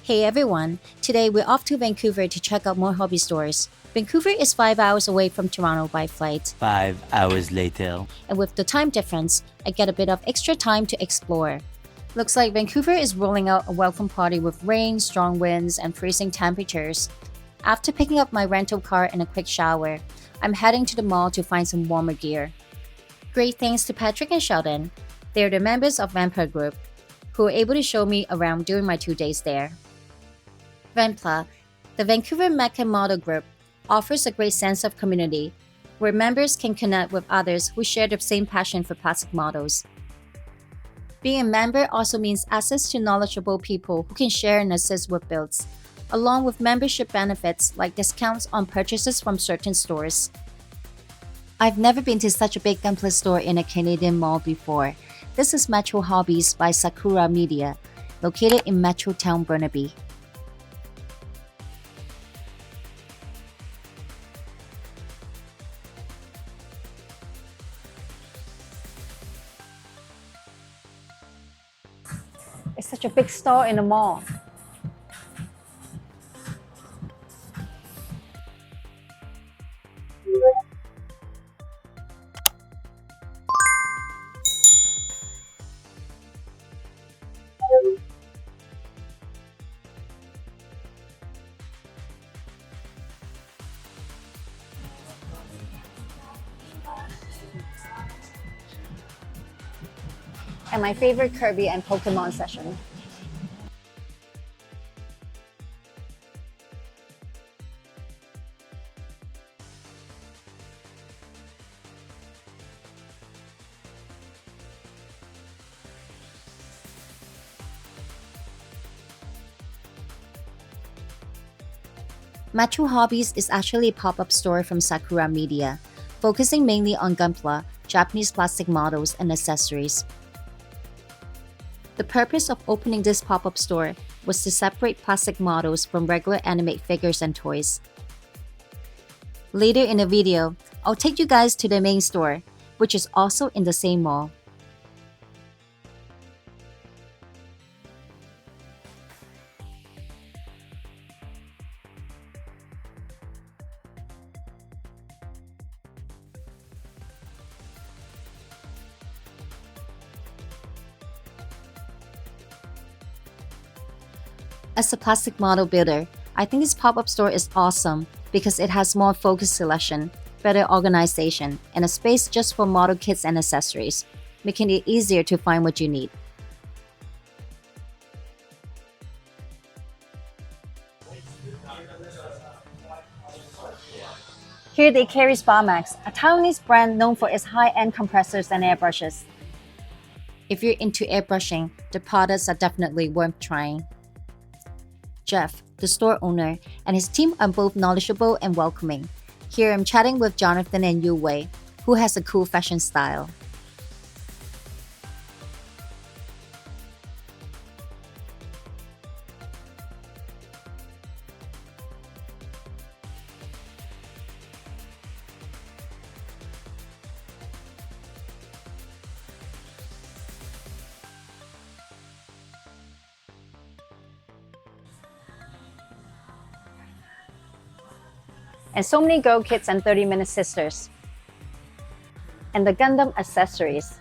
Hey everyone! Today we're off to Vancouver to check out more hobby stores. Vancouver is 5 hours away from Toronto by flight, 5 hours later. and with the time difference, I get a bit of extra time to explore. Looks like Vancouver is rolling out a welcome party with rain, strong winds, and freezing temperatures. After picking up my rental car and a quick shower, I'm heading to the mall to find some warmer gear. Great thanks to Patrick and Sheldon. They're the members of Vampire Group, who were able to show me around during my 2 days there. gunpla, the Vancouver Mecca Model Group, offers a great sense of community, where members can connect with others who share the same passion for plastic models. Being a member also means access to knowledgeable people who can share and assist with builds, along with membership benefits like discounts on purchases from certain stores. I've never been to such a big gunpla store in a Canadian mall before. This is Metro Hobbies by Sakura Media, located in Metro Town, Burnaby. It's such a big store in the mall. And my favorite Kirby and Pokemon session. Metro Hobbies is actually a pop-up store from Sakura Media, focusing mainly on gunpla, Japanese plastic models, and accessories. The purpose of opening this pop-up store was to separate plastic models from regular anime figures and toys. Later in the video, I'll take you guys to the main store, which is also in the same mall. As a plastic model builder, I think this pop-up store is awesome because it has more focused selection, better organization, and a space just for model kits and accessories, making it easier to find what you need. Here they carry Spamax, a Taiwanese brand known for its high-end compressors and airbrushes. If you're into airbrushing, the products are definitely worth trying. Jeff, the store owner, and his team are both knowledgeable and welcoming. Here I'm chatting with Jonathan and Yu Wei, who has a cool fashion style. And so many girl kits and 30-minute sisters. And the Gundam accessories.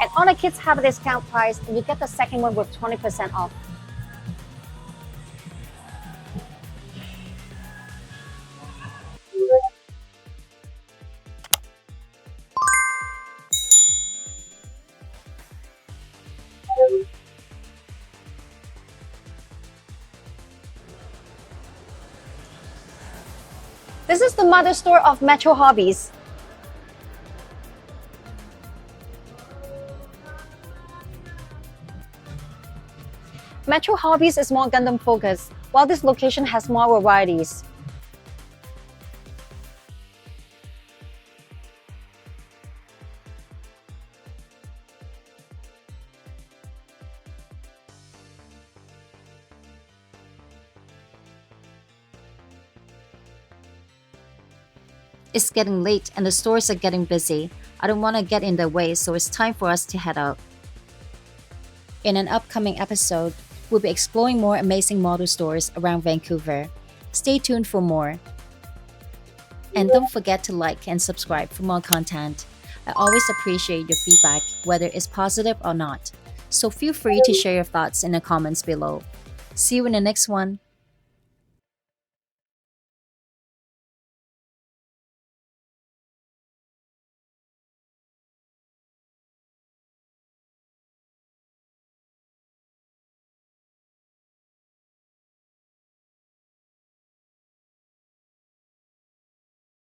And all the kits have a discount price, and you get the second one with 20% off. This is the mother store of Metro Hobbies. Metro Hobbies is more Gundam focused, while this location has more varieties. It's getting late and the stores are getting busy. I don't want to get in the way, so it's time for us to head out. In an upcoming episode, we'll be exploring more amazing model stores around Vancouver. Stay tuned for more. And don't forget to like and subscribe for more content. I always appreciate your feedback, whether it's positive or not. So feel free to share your thoughts in the comments below. See you in the next one.